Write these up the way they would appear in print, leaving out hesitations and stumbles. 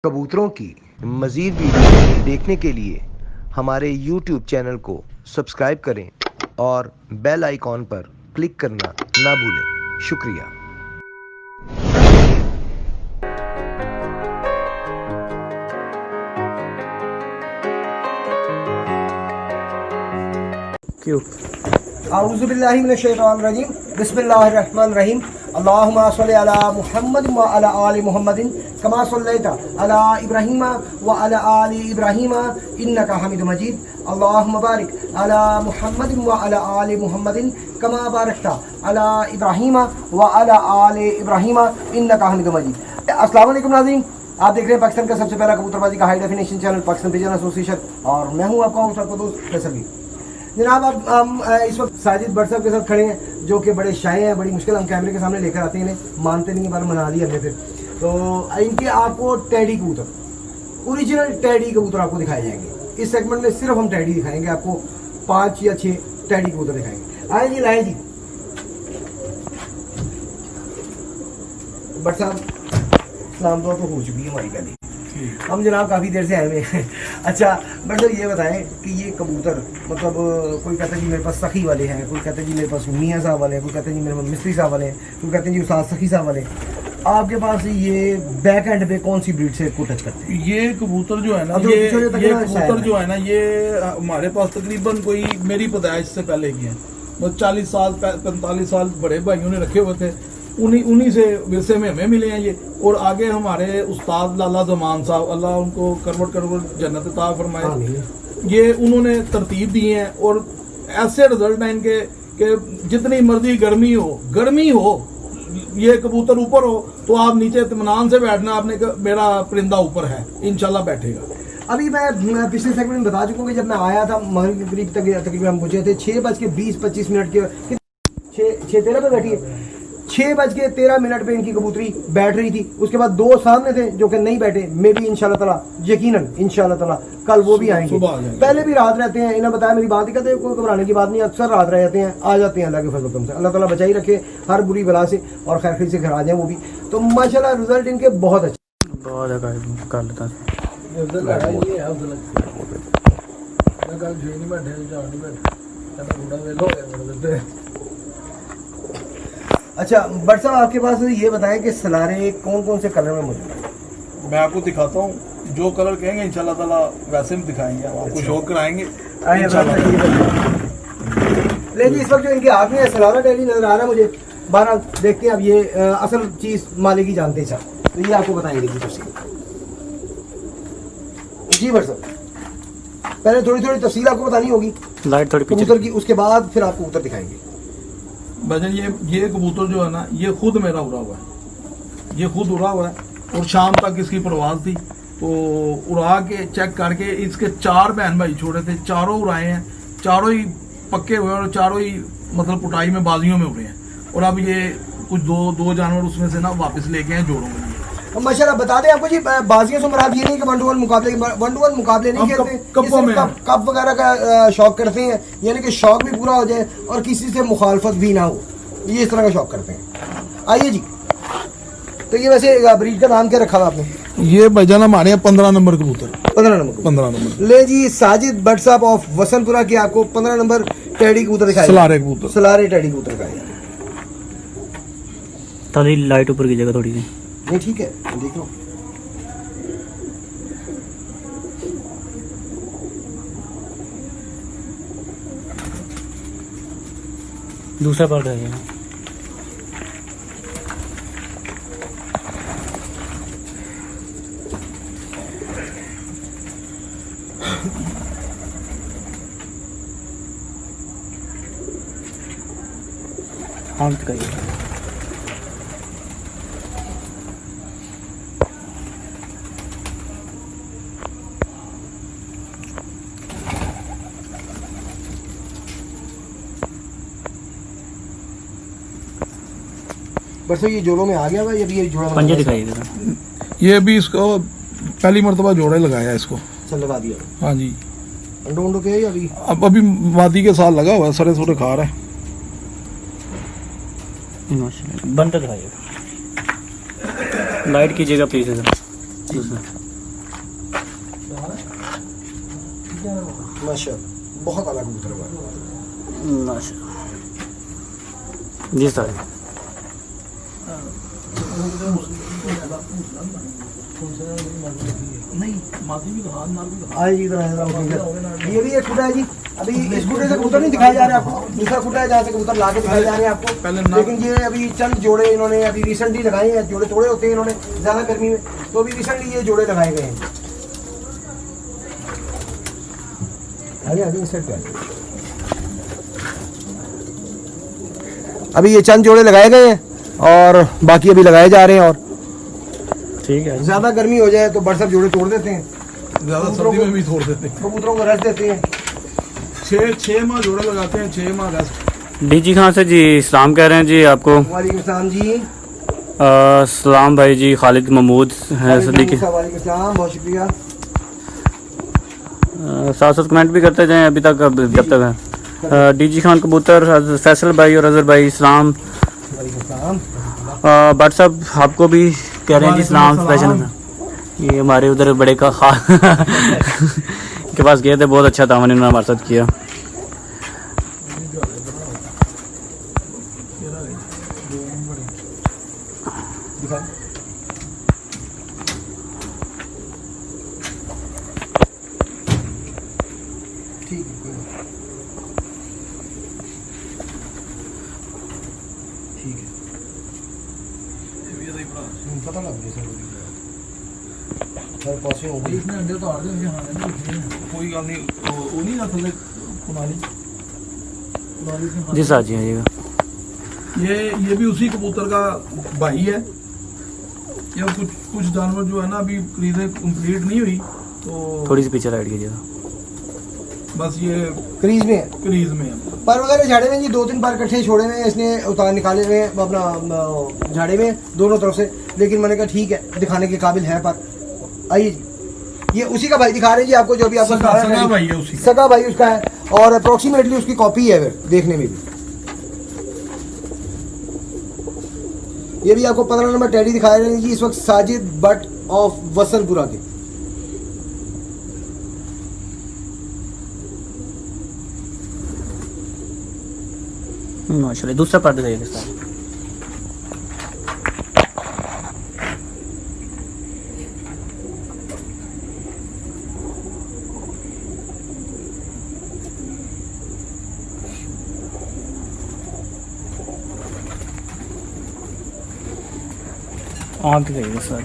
कबूतरों की मज़ीद वीडियो देखने के लिए हमारे YouTube चैनल को सब्सक्राइब करें और बेल आइकॉन पर क्लिक करना ना भूलें। शुक्रिया। क्यों? आऊज़ुबिल्लाहि मिनश्शैतानिर्रजीम बिस्मिल्लाहिर्रहमानिर्रहीम अल्लाहुम्मा सल्लि अला मुहम्मद व अला आलि मुहम्मदिन कमा सल्लैता अला इब्राहीम व अला आलि इब्राहीम इन्नका हमीदुम मजीद अल्लाहुम्मा बारिक अला मुहम्मद व अला आलि मुहम्मदिन कमा बारकता अला इब्राहीम व अला आलि इब्राहीम इन्नका हमीदुम मजीद। अस्सलाम वालेकुम नाज़रीन, आप देख रहे हैं पाकिस्तान का सबसे पहला कबूतरबाजी का high definition channel Pakistan pigeon association और मैं हूं आपका हौसला दोस्त फैसल। जनाब, अब हम इस वक्त साजिद भट्ट साहब के साथ खड़े हैं जो कि बड़े शाये हैं, बड़ी मुश्किल हम कैमरे के सामने लेकर आते हैं, इन्हें मानते नहीं, बार मना लिया हमने। फिर तो इनके आपको टैडी कबूतर, ओरिजिनल टैडी कबूतर आपको दिखाए जाएंगे। इस सेगमेंट में सिर्फ हम टैडी दिखाएंगे, आपको 5 या 6 टैडी कबूतर दिखाएंगे। आए जी, लाए जी भट्ट साहब, सलाम तो हो चुकी है हमारी पहले, हम जनाब काफ़ी देर से आए हुए हैं। अच्छा बट सर, ये बताएं कि ये कबूतर मतलब कोई कहता है जी मेरे पास सखी वाले हैं, कोई कहता है जी मेरे पास मियाँ साहब वाले हैं, कोई कहता है जी मेरे पास मिस्त्री साहब वाले हैं, कोई कहते हैं जी उस्ताद सखी साहब वाले। आपके पास ये बैक एंड पे कौन सी ब्रीड से को टच करते हैं? ये कबूतर जो है ना, ये कबूतर जो है ना, ये हमारे पास तकरीबन कोई मेरी पैदाइश से पहले की है, मतलब 40 साल 45 साल बड़े भाइयों ने रखे हुए थे, उन्हीं से विरसे में हमें मिले हैं ये। और आगे हमारे उस्ताद लाला जमान साहब, अल्लाह उनको करवट जन्नत अता फरमाए, ये उन्होंने तरतीब दी है। और ऐसे रिजल्ट हैं इनके कि जितनी मर्जी गर्मी हो, ये कबूतर ऊपर हो तो आप नीचे इत्मीनान से बैठना, आपने मेरा परिंदा ऊपर है, इंशाल्लाह बैठेगा। अभी मैं पिछले सेगमेंट में बता चुका हूँ कि जब मैं आया था मगरिब के करीब तकरीबन हम पहुंचे थे 6:20-25 के 6:13 पे बैठी है, 6:13 पे इनकी कबूतरी बैठ रही थी। उसके बाद 2 सामने थे जो कि नहीं बैठे, मे भी इंशाल्लाह ताला, यकीनन इंशाल्लाह ताला कल वो भी आएंगे। पहले भी रात रहते हैं, इन्हें बताया, मेरी बात ही कहते हैं, कोई घबराने की बात नहीं, अक्सर रात रहते हैं, आ जाते हैं अल्लाह के फजल से। अल्लाह ताला बचाई रखे हर बुरी बला से और खैर खैर से घर आ जाए वो भी। तो माशाल्लाह रिजल्ट इनके बहुत अच्छे। अच्छा बट साहब, आपके पास ये बताएं कि सलारे कौन कौन से कलर में मौजूद है? मैं आपको दिखाता हूँ, जो कलर कहेंगे इंशाल्लाह ताला वैसे में दिखाएंगे, आपको शौक कराएंगे। ले जी, इस वक्त जो इनके हाथ में सलारा टैडी नजर आ रहा है मुझे, 12 देखते हैं अब ये असल चीज मालिक ही जानते हैं साहब, तो ये आपको बताएंगे जी तफसील। जी भट्ट साहब, पहले थोड़ी थोड़ी तफसील आपको बतानी होगी लाइट थोड़ी कबूतर की, उसके बाद फिर आपको कबूतर दिखाएंगे। भजन, ये कबूतर जो है ना, ये खुद मेरा उड़ा हुआ है, ये खुद उड़ा हुआ है। और शाम तक इसकी परवाज थी, तो उड़ा के चेक करके इसके 4 बहन भाई छोड़े थे, चारों उड़ाए हैं, चारों ही पक्के हुए और चारों ही मतलब पुटाई में बाजियों में उड़े हैं। और अब ये कुछ दो जानवर उसमें से ना वापस लेके आए जोड़ों में। माशाल्लाह, बता दें आपको जी, बाजियों से मुराद ये नहीं कि 1-to-1 मुकाबले नहीं करते, कप वगैरह का शौक करते हैं, यानी कि शौक भी पूरा हो जाए और किसी से मुखालफत भी ना हो, ये इस तरह का शौक करते हैं। आइए जी, तो ये वैसे ब्रीड का नाम क्या रखा था आपने? ये भाईजान हमारे यहाँ 15 नंबर कबूतर। 15 नंबर। ले जी, साजिद भट्ट साहब ऑफ वसनपुरा की आपको 15 नंबर टैडी कबूतर दिखाया, सलारे टैडी कबूतर दिखाया। ताली लाइट ऊपर की जगह थोड़ी सी नहीं, ठीक है, देख लो। दूसरा पार्ट है। हाँ दिखाइए। बस ये जोड़ों में आ गया हुआ, ये जोड़ा पंजे दिखाइएगा। ये भी इसको पहली मरतबा जोड़े लगाया इसको, चल लगा दिया। हाँ जी, अंडो के अभी अभी वादी के साथ लगा हुआ है, सरे थोड़े खा रहा है। बनता दिखाइएगा, लाइट कीजिएगा प्लीज। माशाल्लाह बहुत अलग कबूतर हुआ माशाल्लाह जी सर। ये भी एक खुटा है जी। अभी इस खुटे से कबूतर नहीं दिखाया जा रहा है आपको, दूसरा खुटा है जहाँ से कबूतर ला के दिखाए जा रहे हैं आपको। लेकिन ये अभी चंद जोड़े इन्होंने अभी रिसेंटली लगाए हैं। जोड़े तोड़े होते हैं इन्होंने ज़्यादा गर्मी में, तो अभी रिसेंटली ये जोड़े लगाए गए हैं। अभी ये चंद जोड़े लगाए गए हैं और बाकी अभी लगाए जा रहे हैं। और ठीक है, ज़्यादा गर्मी हो जाए तो बड़ सब जोड़े तोड़ देते हैं, ज्यादा सर्दी में भी तोड़ देते हैं, कबूतरों को रेस्ट देते हैं। 6 माह जोड़े लगाते हैं, 6 माह रेस्ट। डीजी खान से जी सलाम कह रहे हैं जी आपको। वालेकुम सलाम जी। सलाम भाई जी, खालिद महमूद हैं सदीकी। वालेकुम सलाम, बहुत शुक्रिया। साथ साथ कमेंट भी करते जाएं अभी तक, अब जब तक है। डीजी खान कबूतर, फैसल भाई और अजहर भाई सलाम। व्हाट्सअप आपको भी कह रहे हैं जी सलाम स्पेशल। ये हमारे उधर बड़े का खा के पास गए थे, बहुत अच्छा था, उन्होंने हमारे साथ किया। ठीक है, ठीक है, पता लग गया सर पासिंग हो गई। इसमें अंडे तो आड़ देंगे, हाँ कोई गल नहीं, वो नहीं आता है कुनाली जी साथ जी आइएगा। ये भी उसी कबूतर का भाई है। ये कुछ जानवर जो है ना अभी खरीदें कंप्लीट नहीं हुई, तो थोड़ी सी पीछे राइट कीजिएगा। बस ये क्रीज में है, क्रीज में है। पर वगैरह झाड़े में जी 2-3 बार इकट्ठे छोड़े हुए हैं इसने, उतार निकाले हुए हैं अपना झाड़े में दोनों तरफ से। लेकिन मैंने कहा ठीक है, दिखाने के काबिल है। पर आइए जी, ये उसी का भाई दिखा रहे हैं जी आपको, जो भी आपको सगा भाई है उसी का। सगा भाई उसका है और अप्रोक्सीमेटली उसकी कॉपी है फिर देखने में भी। ये भी आपको 15 नंबर टैडी दिखा रहे हैं जी इस वक्त साजिद बट ऑफ वसनपुरा के। माशाल्लाह, दूसरा पार्ट दिखाइए किस तरह। आँख दिखाइए सर।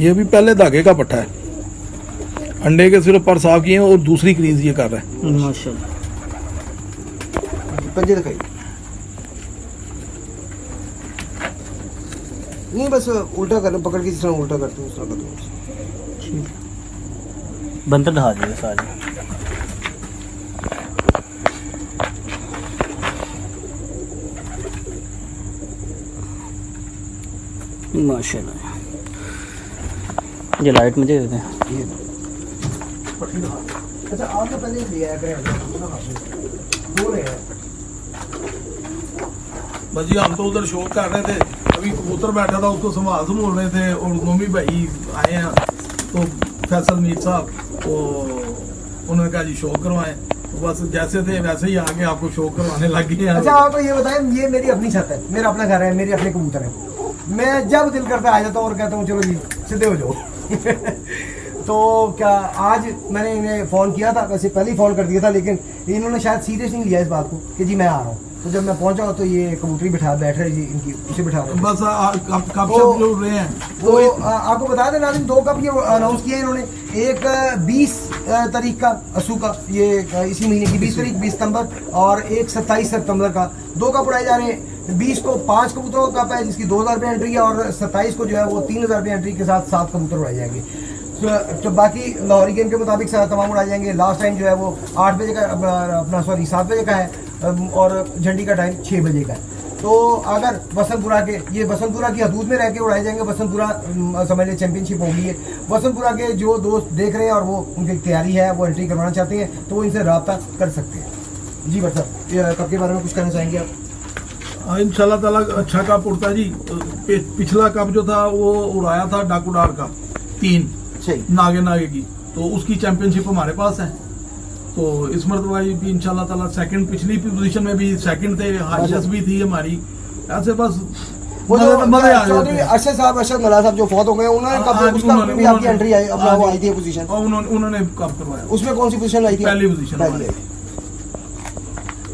ये भी पहले धागे का पट्टा है, अंडे के सिर्फ पर साफ किए हैं और दूसरी क्रीज ये कर रहा है। माशाल्लाह, पंजे दिखाइए। नहीं बस उल्टा करना, पकड़ के जिस तरह उल्टा करते हैं उस तरह कर दो। ठीक है, बंदर दिखा दीजिए सारे। माशाल्लाह, ये लाइट मुझे दे दें। अच्छा आपने पहले लिया है दो रहे हैं। बस जी हम तो उधर शो कर रहे थे, अभी कबूतर बैठा था उसको संभाल रहे थे और मम्मी भाई आए हैं, तो फैसल मीर साहब तो उन्होंने कहा जी शो करवाएं, तो बस जैसे थे वैसे ही आगे आपको शो करवाने लग गए हैं। अच्छा आपको ये बताएं, ये मेरी अपनी छत है, मेरा अपना घर है, मेरे अपने कबूतर है। मैं जब दिल करता आ जाता हूँ और कहता हूँ चलो जी सीधे हो जाओ। तो क्या आज मैंने इन्हें फ़ोन किया था, वैसे पहले ही फ़ोन कर दिया था, लेकिन इन्होंने शायद सीरियस नहीं लिया इस बात को कि जी मैं आ रहा हूँ। तो जब मैं पहुंचा तो ये कबूतरी बैठ रहे जी, इनकी उसे बैठा रहे हैं। बस कब तो- जोड़ रहे हैं तो आपको बता दें नाज़रीन, 2 कप ये अनाउंस किया है इन्होंने। एक 20 तारीख का असू का, ये इसी महीने की 20 तारीख 20 सितंबर, और एक 27 सितंबर का। 2 कप उड़ाए जा रहे हैं। 20 को 5 कबूतरों का कप है जिसकी 2000 रुपये एंट्री है, और 27 को जो है वो 3000 रुपये एंट्री के साथ 7 कबूतर उड़ाए जाएंगे। तो बाकी लाहौरी गेम के मुताबिक तमाम उड़ाए जाएंगे। लास्ट टाइम जो है वो 8 बजे का अपना 7 बजे का है, और झंडी का टाइम 6 बजे का है। तो अगर वसंतपुरा के, ये वसंतपुरा की हदूद में रह के उड़ाए जाएंगे। वसंतपुरा समझ लीजिए चैंपियनशिप होगी है। वसंतपुरा के जो दोस्त देख रहे हैं और वो उनकी तैयारी है, वो एंट्री करवाना चाहते हैं, तो वो इनसे रब्ता कर सकते हैं। जी बट साहब, कब के बारे में कुछ कहना चाहेंगे आप? इंशाल्लाह ताला अच्छा कप उड़ता जी। पिछला कप जो था वो उड़ाया था डाकूडार का 3 सही। नागे नागे की, तो उसकी चैंपियनशिप हमारे पास है। तो इस मरतबा भी इंशाल्लाह ताला सेकंड, पिछली पोजीशन में भी सेकंड थे, हाईएस्ट भी थी हमारी। ऐसे बस वो जो मजे आ चौधरी जाते हैं। अरशद साहब, अरशद मल्ला साहब जो फौत हो गए, उन्होंने कब हाँ, उसका भी आपकी एंट्री आई, अपना वो आई थी पोजीशन, और उन्होंने कप करवाया। उसमें कौन सी पोजीशन आई थी? पहली पोजीशन पहली हमारी।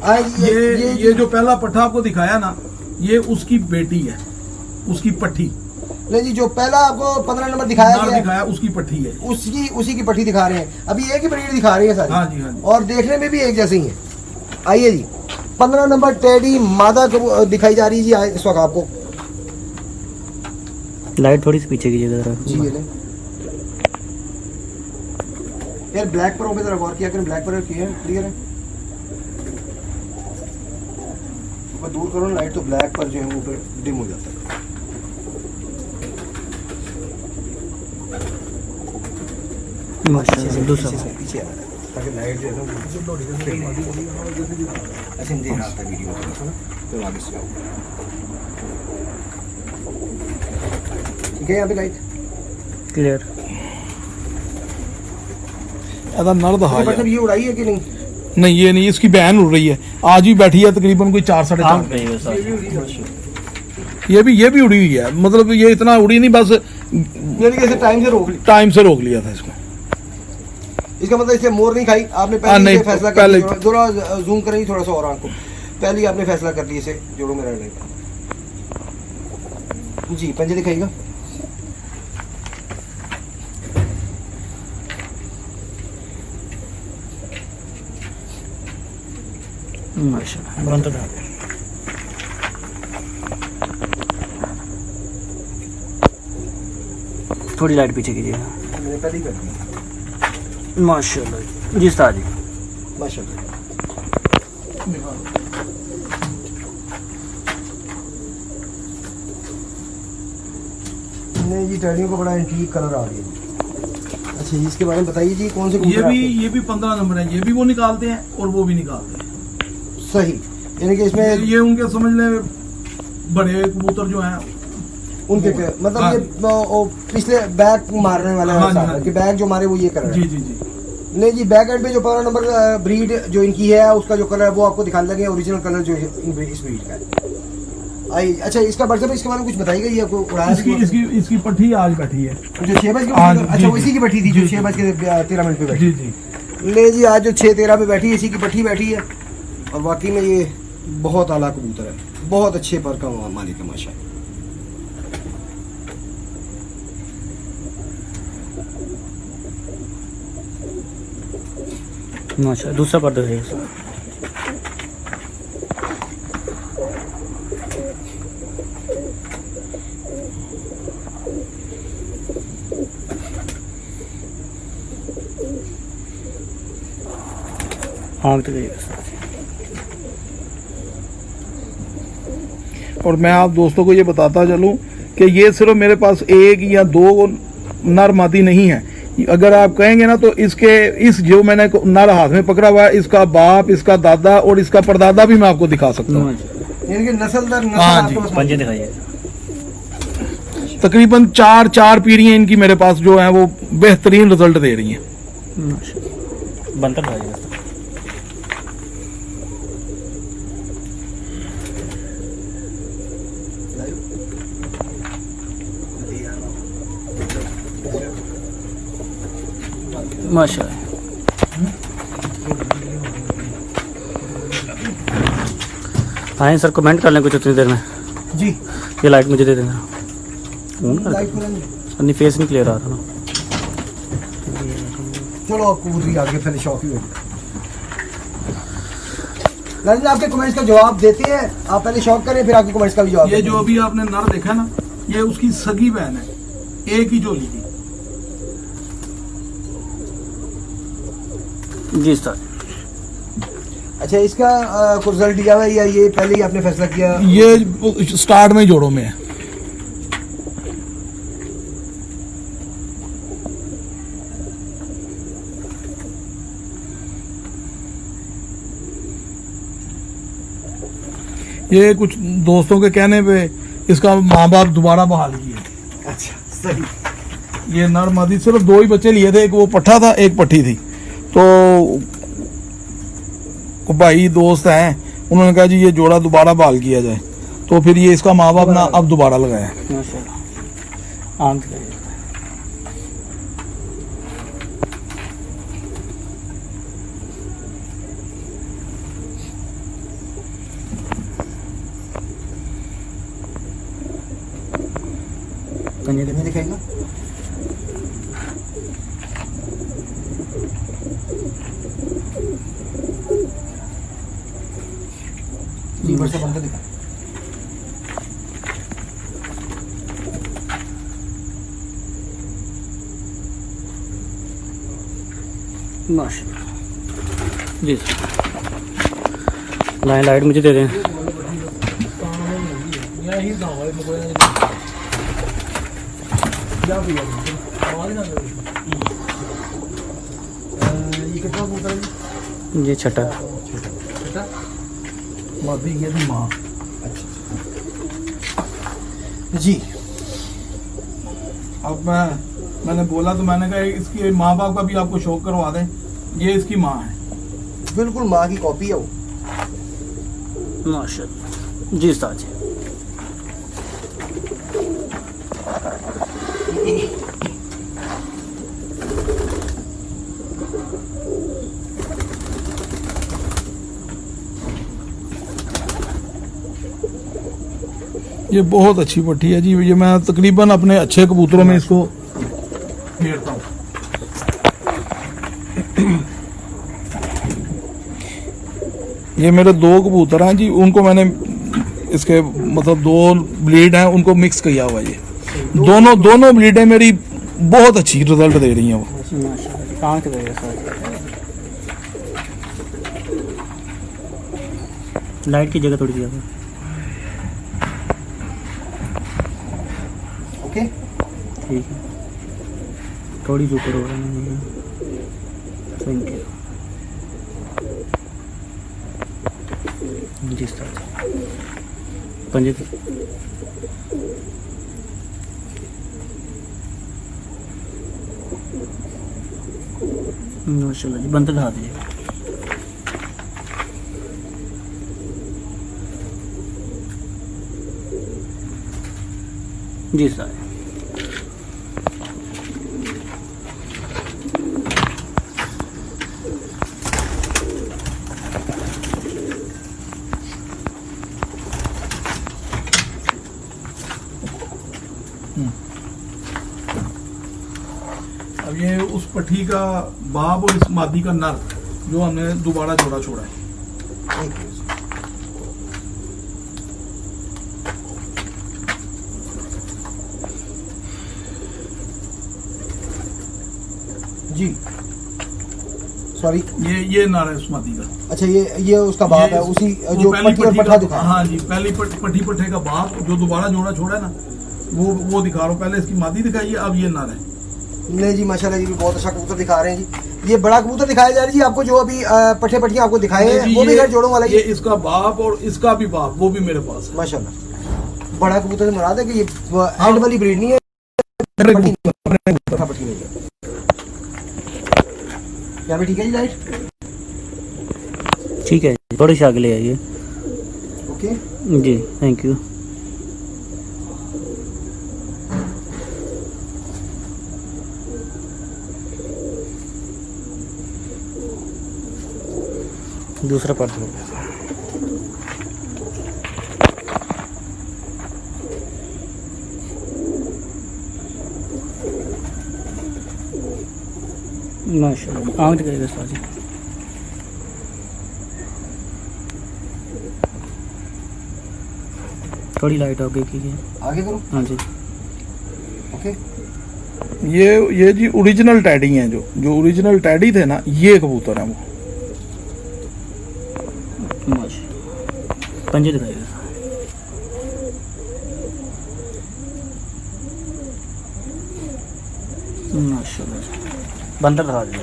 आई। ये जो पहला पट्टा आपको दिखाया ना, ये उसकी बेटी है, उसकी पट्टी नहीं जी, जो पहला आपको 15 नंबर दिखाया नार गया दिखाया, उसकी पट्टी है। उसी की पट्टी दिखा रहे हैं। अभी एक ही ब्रीड दिखा रही है सारी। हाँ जी, हाँ जी। और देखने में भी एक जैसे ही है। आइए जी, 15 नंबर टेडी मादा दिखाई जा रही है जी इस वक्त आपको। लाइट थोड़ी सी पीछे कीजिएगा जरा। जी ये ले यार, ब्लैक पर जरा गौर किया करें, ब्लैक पर किया है, क्लियर है। ऊपर दूर करो ना लाइट, तो ब्लैक पर जो है वो डिम हो जाता है। माशाल्लाह। दूसरा पीछे आ रहा है ताकि लाइट जो है ना ऐसे नहीं दे रहा था वीडियो में, तो आगे से ठीक है। यहाँ पे लाइट क्लियर। ऐसा नर दहा मतलब ये उड़ाई है कि नहीं? नहीं, ये नहीं, इसकी बहन उड़ रही है। आज ही बैठी है तकरीबन कोई 4 साढ़े 4। ये भी उड़ी हुई है, मतलब ये इतना उड़ी नहीं, बस यानी कि इसे टाइम से रोक लिया था इसको। इसका मतलब इससे मोर नहीं खाई आपने, हाँ, पहले नहीं, ही फैसला कर पहले- लिया। थोड़ा जूम करें थोड़ा सा और आपको, पहले ही आपने फैसला कर लिया इसे जोड़ों में रहने का। जी पंजे दिखाइएगा। माशाल्लाह। बंद कर। थोड़ी लाइट पीछे कीजिएगा। मैंने पहले ही कर दिया। माशाल्लाह जी उस्ताद जी। माशाल्लाह। नहीं जी, टर्निंग को बड़ा एंटीक कलर आ गया। अच्छा, इसके बारे में बताइए जी, कौन से कबूतर आपके? ये भी 15 नंबर है। ये भी वो निकालते हैं और वो भी निकालते हैं। सही, यानी कि इसमें ये उनके समझ ले बड़े कबूतर जो हैं उनके वो- मतलब हाँ। ये वो पिछले बैक मारने वाला हाँ जी, है हाँ कि बैक जो मारे वो ये कर रहे जी हैं। जी जी। नहीं जी, बैक एंड पे जो 15 नंबर ब्रीड जो इनकी है, उसका जो कलर है वो आपको दिखाने लगे, ओरिजिनल कलर जो है इस ब्रीड का है। आई अच्छा, इसका व्हाट्सएप इसके बारे में कुछ बताइएगा? ये आपको उड़ाया इसकी पट्टी आज बैठी है। जो 6 बज हाँ के, जी, अच्छा वो जी, इसी की बैठी थी जो जी, 6 बज के 13 मिनट पे बैठी। जी जी। ले जी, आज जो 6:13 पे बैठी है, इसी की पट्टी बैठी है। और वाकई में ये बहुत आला कबूतर है, बहुत अच्छे पर का मालिक है माशा। माशाल्लाह। दूसरा पर्दा है। हाँ तो और मैं आप दोस्तों को ये बताता चलूं कि ये सिर्फ मेरे पास 1 या 2 नर मादी नहीं है। अगर आप कहेंगे ना तो इस जो मैंने नर हाथ में पकड़ा हुआ है, इसका बाप, इसका दादा और इसका परदादा भी मैं आपको दिखा सकता हूँ। यानी कि नस्ल दर नस्ल हाँ आपके जी, पास पंजे दिखाइए। तकरीबन 4 पीढ़ियां इनकी मेरे पास जो है वो बेहतरीन रिजल्ट दे रही हैं। माशाल्लाह। बंद कर दिखाइए। माशाल्लाह। आए सर, कमेंट कर लें कुछ उतनी देर में। जी ये लाइट मुझे दे देना। लाइट को लेंगे। नहीं, फेस नहीं क्लियर आ रहा ना। चलो आप कबूतरी आगे पहले शौक ही होगी। लाजिम आपके कमेंट्स का जवाब देते हैं, आप पहले शौक करें फिर आपके कमेंट्स का भी जवाब ये देते जो अभी आपने नर देखा ना, ये उसकी सगी बहन है, एक ही झोली की। जी उस्ताद। हैं। अच्छा, इसका कुछ रिजल्ट दिया हुआ है या ये पहले ही आपने फैसला किया? ये स्टार्ट में जोड़ों में है। ये कुछ दोस्तों के कहने पे इसका माँ बाप दोबारा बहाल किए। अच्छा सही। ये नर मादी सिर्फ 2 ही बच्चे लिए थे, एक वो पट्ठा था एक पट्ठी थी। तो भाई दोस्त हैं, उन्होंने कहा जी ये जोड़ा दोबारा बहाल किया जाए, तो फिर ये इसका माँ बाप ना अब दोबारा लगाया। माशाल्लाह। आम दिखाइए। में दिखाएगा। जी बस बंद कर दिखा। माशाल्लाह जी। लाइट मुझे दे दें। ये कितना कबूतर है जी? ये छठा। मादी ये थी माँ। जी अब मैंने बोला तो मैंने कहा इसकी माँ बाप का भी आपको शौक करवा दें। ये इसकी माँ है, बिल्कुल माँ की कॉपी है वो। माशाल्लाह जी उस्ताद जी। ये बहुत अच्छी पट्टी है जी। ये मैं तकरीबन अपने अच्छे कबूतरों में इसको फेरता हूँ। ये मेरे 2 कबूतर हैं जी, उनको मैंने इसके मतलब 2 ब्लीड हैं, उनको मिक्स किया हुआ है। ये दोनों ब्लीडें मेरी बहुत अच्छी रिजल्ट दे रही हैं वो। माशाल्लाह। कहाँ के देगा सर? लाइट की जगह थोड़ी सी ज़्यादा। ओके ठीक है, थोड़ी ऊपर हो रहा है। थैंक यू जी उस्ताद। पंजे माशाल्लाह जी। बंद दिखा दीजिए। जी सर। अब ये उस पट्टी का बाप और इस मादी का नर जो हमने दोबारा जोड़ा छोड़ा है। जी सॉरी। ये नर है उस मादी का। अच्छा ये उसका बाप है, उसी वो जो पहली पट्टी और पट्ठा दिखा। हाँ जी, पहली पट्टी पट्ठे का बाप जो दोबारा जोड़ा छोड़ा है ना, वो दिखा रहा हूँ। पहले इसकी मादी दिखाई है, अब ये नर है। नहीं जी माशाल्लाह जी, बहुत अच्छा कबूतर दिखा रहे हैं जी। ये बड़ा कबूतर दिखाया जा रहा है जी आपको, जो अभी पट्ठे पट्टियां आपको दिखाए हैं वो भी घर जोड़ों वाला। ये इसका बाप और इसका भी बाप, वो भी मेरे पास है। माशाल्लाह बड़ा कबूतर से मुराद है कि ये एंड वाली ब्रीड नहीं है। पट्टी नहीं है। यहाँ पे ठीक है जी लाइट। ठीक है, थोड़ी सी आगे ले आइए। ओके जी थैंक यू। दूसरा पार्ट हो गया। माशाल्लाह। आँख दिखाइएगा उस्ताद जी। थोड़ी लाइट आगे कीजिए। आगे करो। हाँ जी। ओके ये जी ओरिजिनल टैडी हैं। जो ओरिजिनल टैडी थे ना, ये कबूतर हैं वो। माशाल्लाह। पंजे दिखाइएगा। माशाल्लाह। बंदर दिखा दीजिए।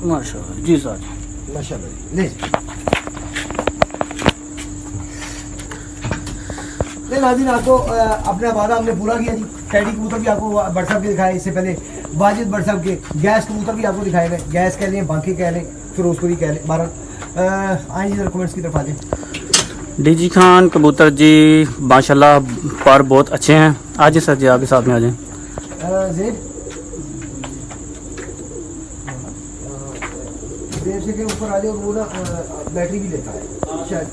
माशाल्लाह जी सर। माशाल्लाह जी। ले नाज़रीन, आपको अपना वादा हमने पूरा किया जी। टेडी कबूतर भी आपको व्हाट्सएप के दिखाए, इससे पहले वाजिद व्हाट्सएप के गैस कबूतर भी आपको दिखाए गए। गैस कह लें, बाकी कह लें, फिरोजपुरी कह लें, 12 आए जी कमेंट्स की तरफ आ जाए। डीजी खान कबूतर जी माशाल्लाह पर बहुत अच्छे हैं। आ जाए सर जी, आपके साथ में आ जाएं। ज़ेड से के ऊपर आ जाओ, वो ना बैटरी भी लेता है शायद।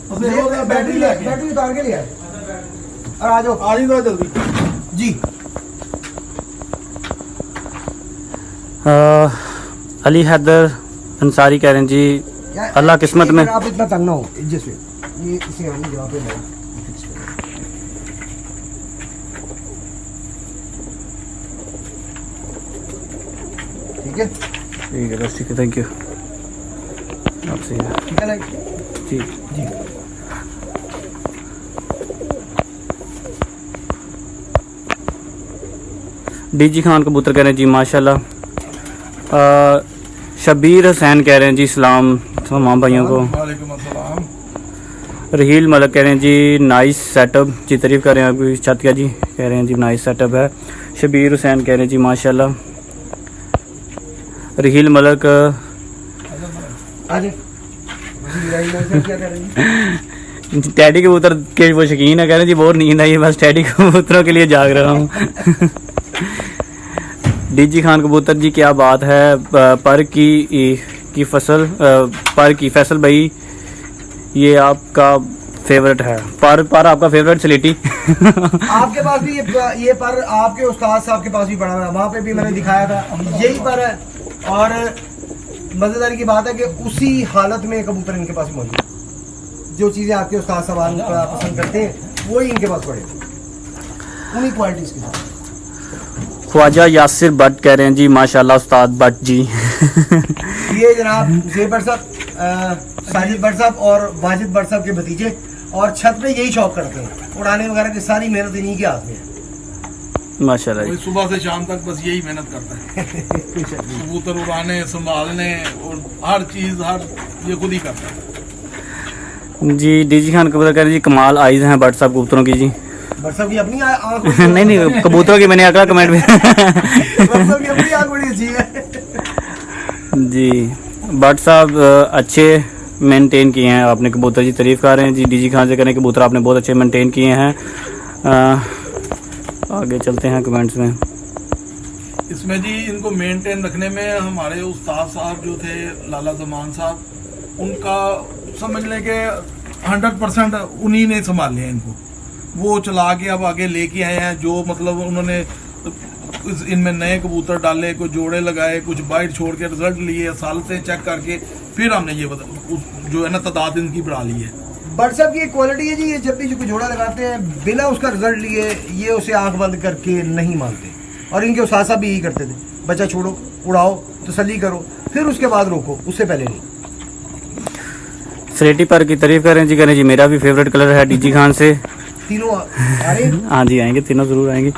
बैटरी उतार के ले आए और आ जाओ, आ जाओ जल्दी जी। अली हैदर अंसारी कह रहे हैं जी अल्लाह किस्मत में। आप इतना तंग ना हो जिससे ये इसे हम जवाब पे लगा। ठीक है, ठीक है बस, ठीक है, थैंक यू आपसे। ठीक है ना जी जी। डीजी खान कबूतर कह रहे हैं जी माशाल्लाह। शबीर हुसैन कह रहे हैं जी सलाम तमाम भाइयों को। वालेकुम अस्सलाम। रहील मलक कह रहे हैं जी नाइस सेटअप जी, तारीफ़ कर रहे हैं आपकी छातिया जी, कह रहे हैं जी नाइस सेटअप है। शबीर हुसैन कह रहे हैं जी माशाल्लाह। रहील मलक आज क्या कर रही है? टैडी कबूतर के वो शौकीन है, कह रहे हैं जी बहुत नींद आई है, बस टैडी कबूतरों के लिए जाग रहा हूँ। डीजी खान कबूतर जी क्या बात है। पर की फसल पर की फैसल भाई ये आपका फेवरेट है। पर आपका फेवरेट स्लेटी। आपके पास भी ये पर आपके उस्ताद साहब के पास भी पड़ा हुआ है, वहाँ पे भी मैंने दिखाया था, यही पर है। और मजेदारी की बात है कि उसी हालत में कबूतर इनके पास मौजूद है। जो चीज़ें आपके उस्ताद साहब पसंद करते हैं वही इनके पास पड़े, उन्हीं क्वालिटीज के साथ। ख्वाजा यासिर भट्ट कह रहे हैं जी माशाल्लाह उस्ताद भट्ट जी। ये जनाब जेब भट्ट साहब, साजिद भट्ट साहब और वाजिद भट्ट साहब के भतीजे, और छत पे यही शौक करते हैं। उड़ाने वगैरह की सारी मेहनत इन्हीं के हाथ में है माशाल्लाह। कोई सुबह से शाम तक बस यही मेहनत करता है। कबूतर उड़ाने, संभालने और हर चीज ये खुद ही करता है जी। डीजी खान कबूतर कह रहे हैं जी कमाल आइज हैं भट्ट साहब कबूतरों की जी। भट्ट साहब की अपनी आँख नहीं कबूतरों की मैंने अगला कमेंट में। भट्ट साहब की अपनी आँख बड़ी अच्छी है जी। भट्ट साहब अच्छे मेंटेन किए हैं आपने कबूतर जी, तारीफ़ कर रहे हैं जी। डीजी खान से करें कबूतर आपने बहुत अच्छे मेंटेन किए हैं। आगे चलते हैं कमेंट्स में। इसमें जी इनको मेंटेन रखने में हमारे उस्ताद साहब जो थे लाला जमान साहब, उनका समझ लें कि 100% उन्हीं ने संभाल लिया इनको। वो चला के अब आगे लेके आए हैं। जो मतलब उन्होंने इनमें नए कबूतर डाले, कुछ जोड़े लगाए, कुछ बाइट छोड़ के रिजल्ट लिए, साल से चेक करके फिर हमने ये जो है ना तादाद इनकी बढ़ा ली है। भट्ट साहब की एक क्वालिटी है जी, ये जब भी जो जोड़ा लगाते हैं बिना उसका रिजल्ट लिए ये उसे आंख बंद करके नहीं मानते। और इनके उस्ताद साहब भी यही करते थे, बच्चा छोड़ो, उड़ाओ, तसल्ली करो, फिर उसके बाद रोको, उससे पहले नहीं। स्लेटी पर की तारीफ़ करें जी, करें जी मेरा भी फेवरेट कलर है डीजी खान से। तीनों आ रहे हैं? हाँ जी आएंगे, तीनों ज़रूर आएंगे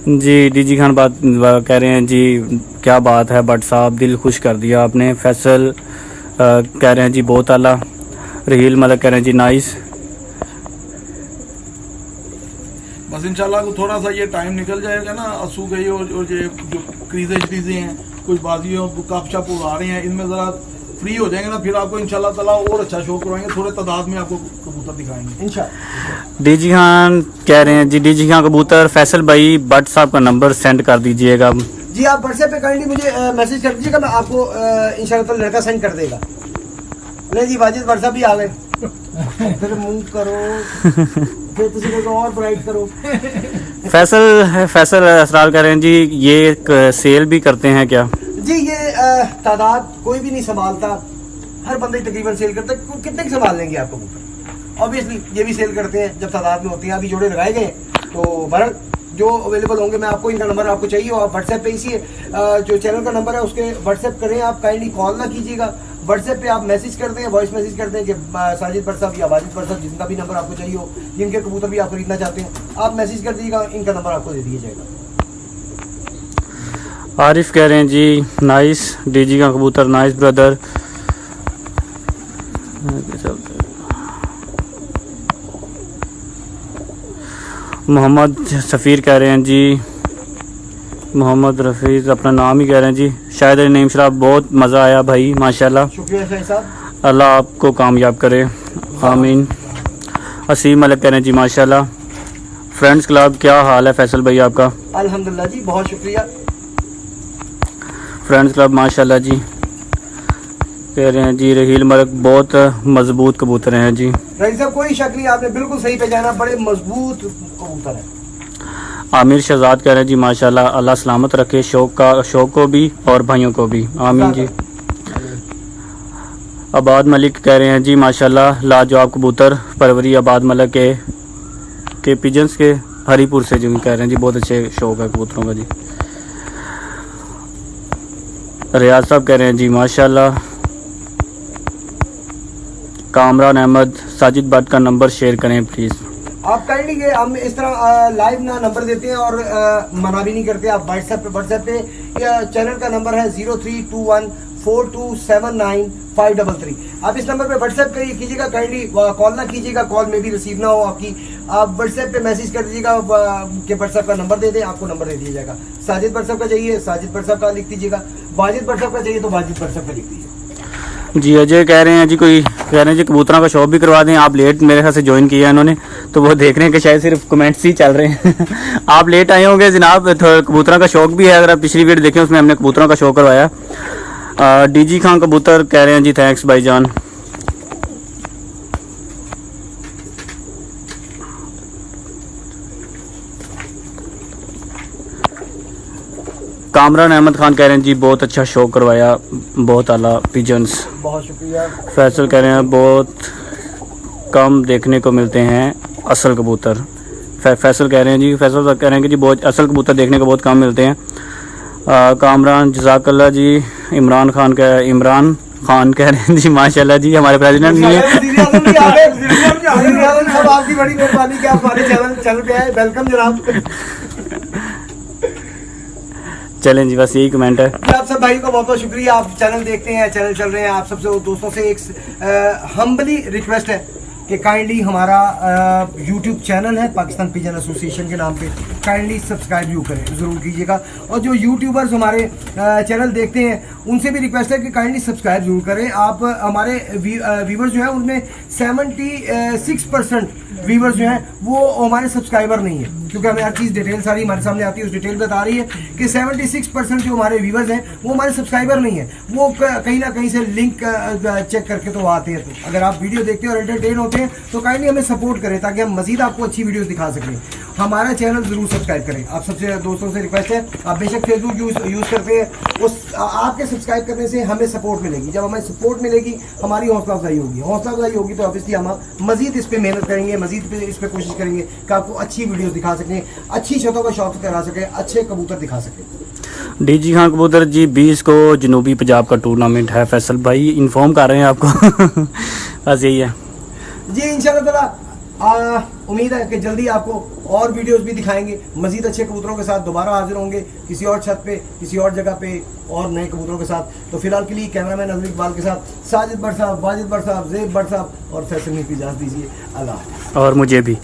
जी। डीजी खान बात कह रहे हैं जी क्या बात है भट्ट साहब, दिल खुश कर दिया आपने। फैसल कह रहे हैं जी बहुत आला। रहील मलक कह रहे हैं जी नाइस। बस इंशाल्लाह को थोड़ा सा ये टाइम निकल जाएगा ना, असू गई और ये जो क्रीजें श्रीजें हैं, कुछ बाजियों कप शप उड़ा रहे हैं, इनमें ज़रा फ्री हो जाएंगे ना, फिर आपको इंशाल्लाह ताला और अच्छा शो करवाएंगे। थोड़े तादाद में आपको कबूतर दिखाएंगे इंशाल्लाह। डीजी खान कह रहे हैं जी डीजी खान कबूतर फैसल भाई भट्ट साहब का नंबर सेंड कर दीजिएगा जी। आप व्हाट्सएप पे काइंडली मुझे मैसेज कर दीजिएगा, मैं आपको इंशाल्लाह ताला लड़का सेंड कर देगा। नहीं जी, वाजिद भट्ट साहब भी आ गए। फिर मुंह करो, फिर तुझे को और ब्राइट करो। फैसल असरार कह रहे हैं जी ये सेल भी करते हैं क्या जी? ये तादाद कोई भी नहीं संभालता, हर बंदे तकरीबन सेल करता है। कितने की संभाल लेंगे आप कबूतर? ऑब्वियसली ये भी सेल करते हैं जब तादाद में होती हैं। अभी जोड़े लगाए गए तो बहरहाल जो अवेलेबल होंगे, मैं आपको इनका नंबर आपको चाहिए हो, आप व्हाट्सएप पे इसी जो चैनल का नंबर है उसके व्हाट्सएप करें। आप काइंडली कॉल ना कीजिएगा, व्हाट्सएप पे आप मैसेज कर दें, वॉइस मैसेज कर दें कि साजिद भट्ट साहब या वाजिद भट्ट साहब जिनका भी नंबर आपको चाहिए हो, जिनके कबूतर भी आप खरीदना चाहते हैं, आप मैसेज कर दीजिएगा, इनका नंबर आपको दे दिया जाएगा। आरिफ कह रहे हैं जी नाइस, डीजी का कबूतर नाइस ब्रदर। मोहम्मद सफ़ीर कह रहे हैं जी, मोहम्मद रफ़ीज़ अपना नाम ही कह रहे हैं जी, शायद नईम शराब बहुत मज़ा आया भाई माशाल्लाह, शुक्रिया शाहिद साहब। अल्लाह आपको कामयाब करे, आमीन। असीम मलिक कह रहे हैं जी माशाल्लाह। फ्रेंड्स क्लब क्या हाल है फैसल भाई आपका? अल्हम्दुलिल्लाह जी, बहुत शुक्रिया। फ्रेंड्स क्लब माशाल्लाह जी। कह रहे हैं जी रहील मलिक बहुत मजबूत कबूतर हैं जी। रईस साहब कोई शक नहीं, आपने बिल्कुल सही पहचाना, बड़े मजबूत कबूतर है। आमिर शहजाद कह रहे हैं जी माशाल्लाह, अल्लाह सलामत रखे शौक को भी और भाइयों को भी, आमीन जी। आबाद मलिक कह रहे हैं जी माशाल्लाह लाजवाब कबूतर परवरी आबाद मलिक के पिजन्स के हरीपुर से जो कह रहे हैं जी, बहुत अच्छे शौक है कबूतरों का जी। रियाज साहब कह रहे हैं जी माशाल्लाह। कामरान अहमद साजिद भट्ट का नंबर शेयर करें प्लीज़। आप काइंडली ये हम इस तरह लाइव ना नंबर देते हैं और मना भी नहीं करते। आप व्हाट्सएप पे या चैनल का नंबर है 03214279 आप इस नंबर पे व्हाट्सएप कीजिएगा, काइंडली कॉल ना कीजिएगा, कॉल में भी रिसीव ना हो आपकी। आप व्हाट्सएप पे मैसेज कर दीजिएगा कि व्हाट्सएप का नंबर दे दें, आपको नंबर दे दिया जाएगा। साजिद व्हाट्सएप का चाहिए साजिद व्हाट्सएप का लिख दीजिएगा, वाजिद व्हाट्सएप का चाहिए तो वाजिद व्हाट्सएप का लिख दीजिए। जी अजय कह रहे हैं जी, कोई कह रहे हैं जी कबूतरों का शॉप भी करवा दें। आप लेट मेरे ख्याल से ज्वाइन किया है इन्होंने, तो वो देख रहे हैं कि शायद सिर्फ कमेंट्स ही चल रहे हैं। आप लेट आए होंगे जनाब, कबूतरों का शौक भी है। अगर आप पिछली वीडियो देखें उसमें हमने कबूतरों का शौक करवाया। डीजी खान कबूतर कह रहे हैं जी थैंक्स भाईजान। कामरान अहमद खान कह रहे हैं जी बहुत अच्छा शो करवाया, बहुत आला पिजन्स। बहुत शुक्रिया। फैसल कह रहे हैं बहुत कम देखने को मिलते हैं असल कबूतर। फैसल कह रहे हैं जी, फैसल कह रहे हैं कि जी बहुत असल कबूतर देखने को बहुत कम मिलते हैं। कामरान जज़ाकल्लाह जी। इमरान खान कह रहे हैं जी माशाल्लाह जी, हमारे प्रेसिडेंट नहीं है। सब आपकी बड़ी मेहरबानी कि आप हमारे चैनल पे आए, वेलकम जनाब। चलें जी, बस यही कमेंट है। आप सब भाई को बहुत बहुत शुक्रिया, आप चैनल देखते हैं, चैनल चल रहे हैं। आप सबसे दोस्तों से एक हम्बली रिक्वेस्ट है कि काइंडली हमारा यूट्यूब चैनल है पाकिस्तान पिजन एसोसिएशन के नाम पे, काइंडली सब्सक्राइब ज़रूर कीजिएगा। और जो यूट्यूबर्स हमारे चैनल देखते हैं उनसे भी रिक्वेस्ट है कि काइंडली सब्सक्राइब जरूर करें। आप हमारे व्यूवर्स जो हैं उनमें 76% व्यूवर्स जो हैं वो हमारे सब्सक्राइबर नहीं है, क्योंकि हमें हर चीज़ डिटेल सारी हमारे सामने आती है। उस डिटेल बता रही है कि 76% जो हमारे व्यूवर्स हैं वो हमारे सब्सक्राइबर नहीं है, वो कहीं ना कहीं से लिंक चेक करके तो आते हैं। तो अगर आप वीडियो देखते हैं और एंटरटेन होते हैं तो काइंडली हमें सपोर्ट करें ताकि हम मजीद आपको अच्छी वीडियोस दिखा सकें। हमारा चैनल जरूर सब्सक्राइब करें। आप सबसे दोस्तों से रिक्वेस्ट है, आप बेशक फेसबुक यूज़ करते हैं, उस आपके सब्सक्राइब करने से हमें सपोर्ट मिलेगी। जब हमें सपोर्ट मिलेगी हमारी हौसला अफजाई होगी, तो ऑब्वियसली हम मजीद इस पर मेहनत करेंगे, मजीद इस पर कोशिश करेंगे कि आपको अच्छी वीडियोस दिखा सकें, अच्छी छतों का शौक करा सकें, अच्छे कबूतर दिखा सकें। डीजी खान कबूतर जी 20 को जनूबी पंजाब का टूर्नामेंट है, फैसल भाई इन्फॉर्म कर रहे हैं आपको। बस यही है जी, इंशाल्लाह ताला उम्मीद है कि जल्दी आपको और वीडियोस भी दिखाएंगे, मजीद अच्छे कबूतरों के साथ दोबारा हाजिर होंगे किसी और छत पे, किसी और जगह पे और नए कबूतरों के साथ। तो फिलहाल के लिए कैमरामैन अजहर इकबाल के साथ साजिद भट्ट साहब, वाजिद भट्ट साहब, ज़ेब भट्ट साहब और फैसल की इजाज़त दीजिए। अल्लाह। और मुझे भी।